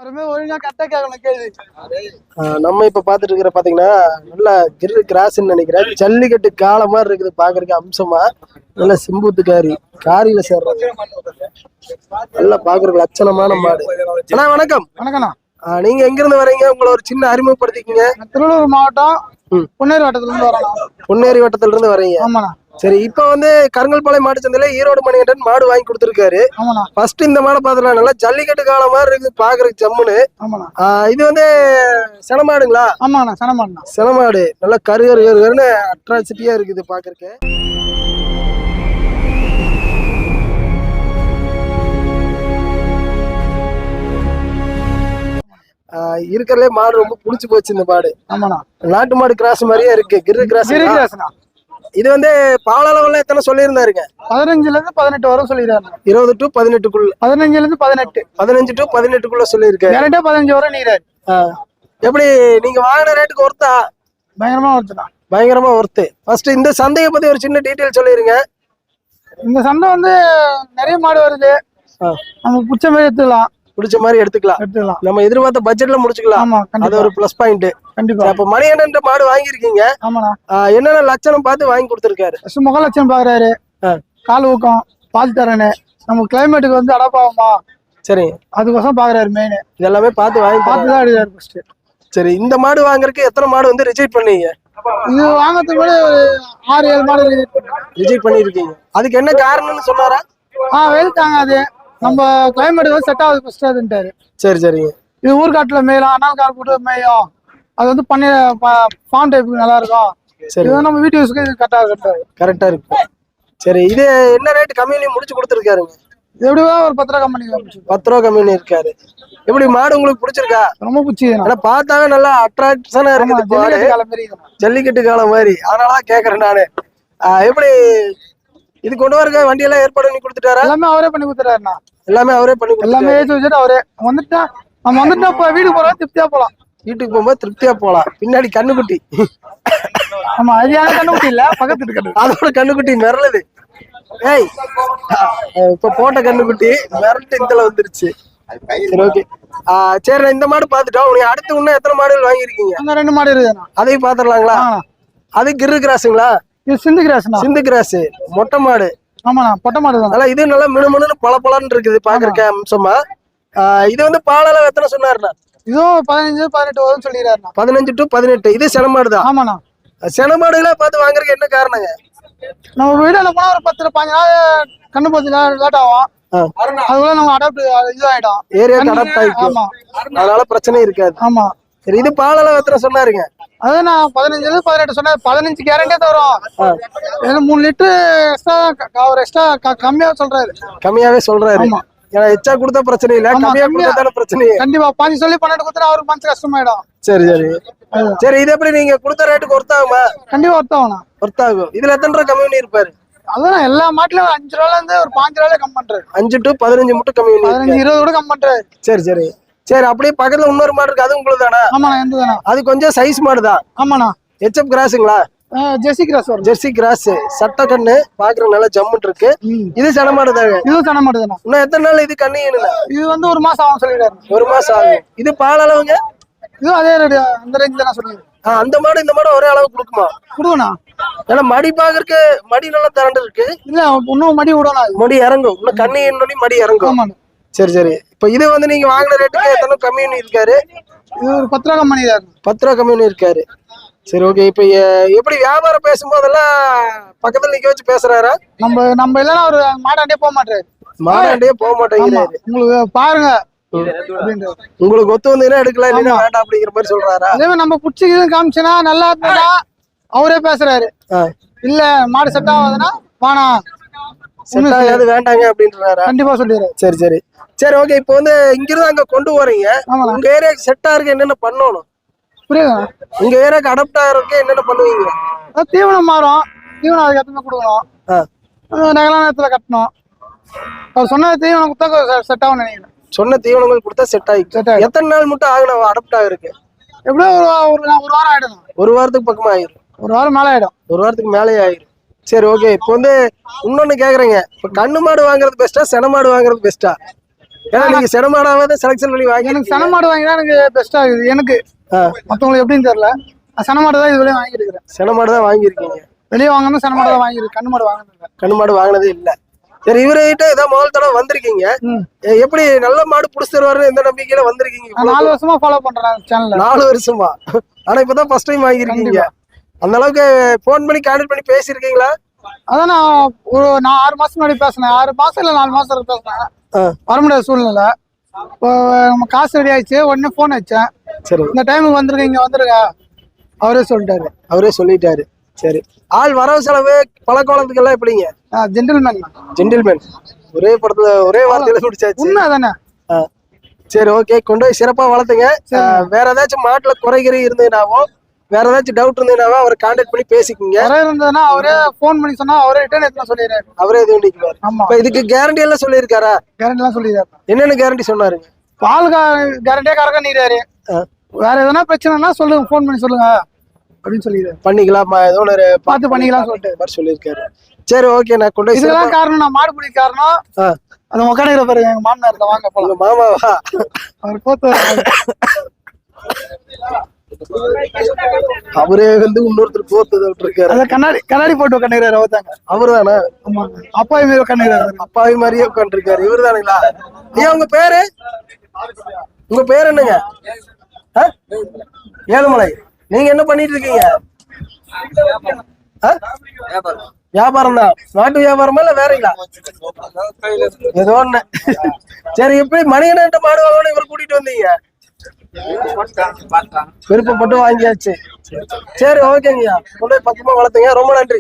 நம்ம இப்ப பாத்துட்டு இருக்கிற பாத்தீங்கன்னா நல்லா கிரு கிராஸ்ன்னு நினைக்கிறேன். ஜல்லிக்கட்டு கால மாதிரி இருக்குது பாக்குறதுக்கு அம்சமா. நல்ல சிம்புத்துக்காரி காரியில சேர்றது நல்லா பாக்குறதுக்கு லட்சணமான மாடு. அண்ணா வணக்கம். வணக்கம்ண்ணா. நீங்க எங்க இருந்து வரீங்க? உங்களை ஒரு சின்ன அறிமுகப்படுத்திக்கீங்க. திருவள்ளூர் மாவட்டம் பொன்னேரி வட்டத்துல இருந்து வரோம். பொன்னேரி வட்டத்துல இருந்து வரீங்க? ஆமாண்ணா. சரி, இப்ப வந்து கருங்கல்பாளையம் மாடு சந்தையில ஈரோடு மணிகண்டன் மாடு வாங்கி கொடுத்துருக்காரு. ஃபர்ஸ்ட் இந்த மாடு பாத்துலாம் நல்லா ஜல்லிக்கட்டு கால மாதிரி இருக்குது பாக்குறதுக்கு ஜம்முன்னு. இது வந்து செனமாடுங்களா? ஆமாண்ணா, செனமாடுண்ணா. செனமாடு நல்லா கருகருன்னு அட்ராசிட்டியா இருக்குது பாக்குறதுக்கு. இருக்கிறதுலே மாடு ரொம்ப புடிச்சு போச்சு இந்த மாடு. ஆமாண்ணா. நாட்டு மாடு கிராஸ் மாதிரியே இருக்கு. கிரு கிராஸ். இது வந்து பால் அளவுல எத்தனை சொல்லியிருந்தாருங்க? 15ல இருந்து 18 வரும் சொல்லிருக்காரு. 20 to 18க்குள்ள. 15ல இருந்து 18. 15 to 18க்குள்ள சொல்லியிருக்காரு. கேரண்டா 15 வரும் நீராரு. எப்படி நீங்க வாங்கின ரேட்டுக்கு ஒர்த்தா? பயங்கரமா ஒர்த்துடா. பயங்கரமா ஒர்த்து. ஃபர்ஸ்ட் இந்த சந்தையை பத்தி ஒரு சின்ன டீடைல் சொல்லிருங்க. இந்த சந்தை வந்து நிறைய மாடு வருது. நம்ம பிடிச்ச மாதிரி எடுத்துக்கலாம். பிடிச்ச மாதிரி எடுத்துக்கலாம். நம்ம எதிர்பார்த்த பட்ஜெட்ல முடிச்சுக்கலாம். அது ஒரு பிளஸ் பாயிண்ட். கண்டிப்பா. அப்ப மணிகண்டன் மாடு வாங்கிருக்கீங்க. ஆமாண்ணா. என்னென்ன லட்சணம் பார்த்து வாங்கி கொடுத்துருக்காரு? முக லட்சணம் பாக்குறாரு. கால் ஊக்கம், பால் தரனு, நம்ம கிளைமேட்டுக்கு வந்து அடப்பாகுமா. சரி, அதுக்கோசம் பாக்குறாரு மெயின். இதெல்லாமே பார்த்து தான் எடுக்கிறாரு ஃபர்ஸ்ட். சரி, இந்த மாடு வாங்குறதுக்கு எத்தனை மாடு வந்து ரிஜெக்ட் பண்ணீங்க? இது வாங்கறதுக்கு கூட 6-7 மாடு ரிஜெக்ட் பண்ணிருக்கீங்க. அதுக்கு என்ன காரணம்னு சொன்னாரா? வெயில் தாங்காது, நம்ம கிளைமேட்டுக்கு வந்து செட் ஆகுது ஃபர்ஸ்ட் அதுன்ட்டாரு. சரி சரிங்க. இது ஊர்காட்டுல மேயும், அண்ணால் கார் போட்டு மேயும். அது வந்து பண்ணி ஃபார்ம் டைப்புக்கு நல்லா இருக்கும். சரி, இது நம்ம வீட்டு யூஸ்க்கு கரெக்டா இருக்கு. சரி, இது என்ன ரேட் கம்மியிலையும் முடிச்சு கொடுத்துருக்காருங்க? எப்படிவா ஒரு 10 ரூபா கம்பெனி. 10 ரூபா கம்மின்னு இருக்காரு. எப்படி மாடு உங்களுக்கு பிடிச்சிருக்கா? ரொம்ப பிடிச்சிருக்கு. ஆனா பார்த்தாவே நல்லா அட்ராக்ஷனா இருக்குது. ஜல்லிக்கட்டு காலம் மாதிரி. அதனாலதான் கேக்குறேன் நானு. எப்படி இது கொண்டு வரங்க வண்டி எல்லாம் ஏற்பாடு பண்ணி கொடுத்துட்டாரா? எல்லாமே அவரே பண்ணி கொடுத்துட்டாருண்ணா. எல்லாமே அவரே பண்ணி எல்லாமே ஏற்றி வச்சுட்டு அவரே வந்துட்டா. நம்ம வந்துட்டா வீட்டுக்கு போறோம், திருப்தியா போலாம். வீட்டுக்கு போகும்போது திருப்தியா போலாம். பின்னாடி கண்ணுக்குட்டி. ஆமா, அது கண்ணுக்குட்டி இல்ல, பக்கத்து கண்ணு. அதோட கண்ணுக்குட்டி மிரளுது. ஏய், இப்ப போட்ட கண்ணுக்குட்டி மிரட்டு இந்தல வந்துருச்சு. சரி, ஓகே. சரி, இந்த மாடு பாத்துட்டோம். உனக்கு அடுத்து இன்னும் எத்தனை மாடுகள் வாங்கிருக்கீங்க? 2 மாடு இருக்குண்ணா. அதையும் பாத்துடலாங்களா? அது கிரு கிராஸுங்களா? இது சிந்து கிராஸ். சிந்து கிராஸ் மொட்டை மாடு. ஆமாண்ணா, பொட்டை மாடு தான். இது நல்லா மினுமினு பளபளன்னு இருக்குது பாக்குறக்க அம்சமா. இது வந்து பால் அளவு எத்தனை சொன்னாருண்ணா? இதுவும் 15-18 வரும் சொல்லிடுறாருண்ணா. 15 to 18. இது செனமாடு தான். ஆமாண்ணா. செனமாடுகளா பார்த்து வாங்குறதுக்கு என்ன காரணங்க? நம்ம வீடுல போனா ஒரு 10-15 நாள் கண்ணு போச்சு லேட் ஆகும். அதுக்குள்ள நம்ம அடாப்ட் இதாயிடும். ஏரியாக்கு அடாப்ட் ஆயிடும். அதனால பிரச்சனை இருக்காது. ஆமா. சரி, இது பால் அளவு எத்தனை சொன்னாருங்க? அது நான் 15-18 சொன்னேன். 15 கேரண்டியா தரும். 3 லிட்டர் எக்ஸ்ட்ரா கம்மியா சொல்றாரு. கம்மியாவே சொல்றாரு. ஏன்னா எச்சா கொடுத்தா பிரச்சனை இல்ல, கம்மியா கொடுத்தாலும் பிரச்சனை. கண்டிப்பா 5 சொல்லி 12 கொடுத்தா அவருக்கு மனசு கஷ்டமாயிடும். சரி சரி சரி. இது எப்படி நீங்க கொடுத்த ரேட்டுக்கு ஒர்த்தாகுமா? கண்டிப்பா ஒர்த்தாகும். ஒர்த்தாகும். இதுல எத்தனை ரூபா கம்மி பண்ணி இருப்பாரு? அதான் எல்லா மாட்டுலயும் 5 ரூபால இருந்து ஒரு 5 ரூபாயில கம் பண்றாரு. 5 to 15 மட்டும் கம்மி பண்ணி. 15-20 கூட கம் பண்றாரு. சரி சரி சரி. அப்படியே பக்கத்துல இன்னொரு மாடு இருக்கு, அது உங்களுக்கு தானா? ஆமாண்ணா, எந்ததானா? அது கொஞ்சம் சைஸ் மாடு தான். ஆமாண்ணா. ஹெச்எப் கிராஸுங்களா? ஜெர்சி கிராஸ் வரும். Jersey cross. சட்ட கண்ணு பாக்குற நல்லா ஜம்முன்னு இருக்கு. இது செனமாடு தாங்க. இதுவும் செனமாடு தானா? இன்னும் எத்தனை நாள் இது கண்ணு? இது வந்து 1 மாசம் ஆகும் சொல்லிடுறாரு. 1 மாசம் ஆகும். இது பால் அளவுங்க? இதுவும் அதே ரேட், அந்த ரேஞ்ச் தான் சொல்லுங்க. அந்த மாடு இந்த மாடு ஒரே அளவு கொடுக்குமா? கொடுக்கணா. ஏன்னா மடி பாக்குறதுக்கு மடி நல்லா திரண்டு இருக்கு. இல்ல, இன்னும் மடி விடலாம். மடி இறங்கும். இன்னும் கண்ணு மடி இறங்கும். சரி சரி. இப்ப இது வந்து நீங்க வாங்கின ரேட்டுக்கு எத்தனை கம்மி இருக்காரு? இது ஒரு 10 ரூபா கம்மி. 10 ரூபா கம்மி இருக்காரு. சரி, ஓகே. இப்ப எப்படி வியாபாரம் பேசும்போதெல்லாம் பக்கத்துல நிக்க வச்சு பேசுறாரா? நம்ம இல்லன்னா ஒரு மாடாண்டே போக மாட்டாரு. மாடாண்டே போக மாட்டேங்கிறாரு. உங்களுக்கு பாருங்க, உங்களுக்கு ஒத்து வந்தீங்கன்னா எடுக்கலாம், இல்லைன்னா வேண்டாம் அப்படிங்கிற மாதிரி சொல்றாரா? அதே நம்ம புடிச்சு காமிச்சுனா நல்லா இருந்தா அவரே பேசுறாரு. இல்ல மாடு செட் ஆகாதுன்னா வேணாம், செட் ஆகாது வேண்டாங்க அப்படின்றாரா? கண்டிப்பா சொல்லிடுறாரு. சரி சரி சரி, ஓகே. இப்போ வந்து இங்கிருந்து அங்க கொண்டு போறீங்க. உங்க ஏரியாக்கு செட் ஆகுறதுக்கு என்னென்ன பண்ணணும்? புரியுதா? உங்க ஏரியாக்கு அடாப்ட் ஆகிறதுக்கு என்னென்ன பண்ணுவீங்க? தீவனம் மாறும். தீவனம் அதுக்கு எத்தனை கொடுக்கணும். நகலான இடத்துல கட்டணும். அவர் சொன்ன தீவனம் கொடுத்தா செட் ஆகும் நினைக்கிறேன். சொன்ன தீவனங்கள் கொடுத்தா செட் ஆகிடும். எத்தனை நாள் மட்டும் ஆகணும் அடாப்ட் ஆகுறதுக்கு? எப்படியோ ஒரு வாரம் ஆயிடும். 1 வாரத்துக்கு பக்கமா ஆயிரும். 1 வாரம் மேலே ஆயிடும். 1 வாரத்துக்கு மேலே ஆயிரும். சரி, ஓகே. இப்போ வந்து இன்னொன்னு கேக்குறேங்க. இப்போ கண்ணு மாடு வாங்குறது பெஸ்டா, சென மாடு வாங்குறது பெஸ்டா? ஏன்னா நீங்க செனமாடாவது செலக்ஷன் பண்ணி வாங்கி எனக்கு சன மாடு வாங்கினா எனக்கு பெஸ்டா இருக்குது எனக்கு. மத்தவங்களுக்கு எப்படின்னு தெரியல. நான் சன மாடு தான் இதுவரையும் வாங்கியிருக்கிறேன். செனமாடு தான் வாங்கியிருக்கீங்க. வெளியே வாங்காம சன மாடு தான் வாங்கியிருக்கு. கண்ணு மாடு வாங்கினது. கண்ணு மாடு வாங்கினதே இல்ல. சரி, இவர்கிட்ட ஏதோ முதல் தடவை வந்திருக்கீங்க. எப்படி நல்ல மாடு புடிச்சு தருவாரு எந்த நம்பிக்கையில வந்திருக்கீங்க? 4 வருஷமா ஃபாலோ பண்றேன் சேனல்ல. 4 வருஷமா? ஆனா இப்பதான் ஃபர்ஸ்ட் டைம் வாங்கிருக்கீங்க. அந்த அளவுக்கு போன் பண்ணி கான்டாக்ட் பண்ணி பேசிருக்கீங்களா? அதான் நான் 6 மாசம் முன்னாடி பேசினேன். 6 மாசம் இல்ல 4 மாசம் பேசினேன். வர முடியாத சூழ்நிலை. இப்போ நம்ம காசு ரெடி ஆயிடுச்சு. உடனே போன் வச்சேன். சரி, இந்த டைமுக்கு வந்துருக்கீங்க, வந்துருங்க அவரே சொல்லிட்டாரு. சரி, ஆள் வரவு செலவு பழக்கவழக்கத்துக்கெல்லாம் எப்படிங்க? ஜென்டில்மேன். ஒரே படத்துல ஒரே வார்த்தையில முடிச்சாச்சு. உண்மை தானே? சரி, ஓகே. கொண்டு போய் சிறப்பா வளர்த்துங்க. வேற ஏதாச்சும் மாட்டுல குறைகிற இருந்ததுனாவோ வேற ஏதாச்சும் டவுட் இருந்ததுனாவோ அவரை கான்டாக்ட் பண்ணி பேசிக்கோங்க. இருந்ததுன்னா அவரே போன் பண்ணி சொன்னா அவரே ரிட்டர்ன் எடுத்து சொல்லிடுறாரு. அவரே இது பண்ணிக்குவாரு. இப்ப இதுக்கு கேரண்டி எல்லாம் சொல்லியிருக்காரா? கேரண்டி எல்லாம் சொல்லிடுறாரு. என்னென்ன கேரண்டி சொன்னாருங்க? பால் கேரண்டியா கறக்க நீராரு. வேற எதனா பிரச்சனைனா சொல்லுங்க, போன் பண்ணி சொல்லுங்க அப்படின்னு சொல்லிடுறாரு. பண்ணிக்கலாம், ஏதோ ஒரு பார்த்து பண்ணிக்கலாம் சொல்லிட்டு சொல்லியிருக்காரு. சரி, ஓகே. நான் கொண்டு இதெல்லாம் காரணம், நான் மாடு பிடிக்க காரணம் அது உட்காந்துக்கிற பாருங்க. எங்க மாமனார் வாங்க போலாம். மாமாவா? அவர் போத்து அவரே இன்னொருத்தர் போத்து விட்டுருக்காரு. கண்ணாடி போட்டு உட்காந்துக்கிறாரு. அவர்தாங்க. அவரு தானே? அப்பாவி மாதிரி உட்காந்துக்கிறாரு. அப்பாவி மாதிரியே உட்காந்துருக்காரு. இவரு தானுங்களா? ஐயா, உங்க பேரு என்னங்க? ஏழுமலை. நீங்க என்ன பண்ணிட்டு இருக்கீங்க? வியாபாரம் தான். நாட்டு வியாபாரமா இல்ல வேறீங்களா? ஏதோ ஒண்ணு. சரி, எப்படி மணிகண்ட மாடு வாங்கணும் இவர் கூட்டிட்டு வந்தீங்க? விருப்பப்பட்டு வாங்கியாச்சு. சரி, ஓகேங்கய்யா. கொண்டு போய் பக்கமா வளர்த்துங்க. ரொம்ப நன்றி.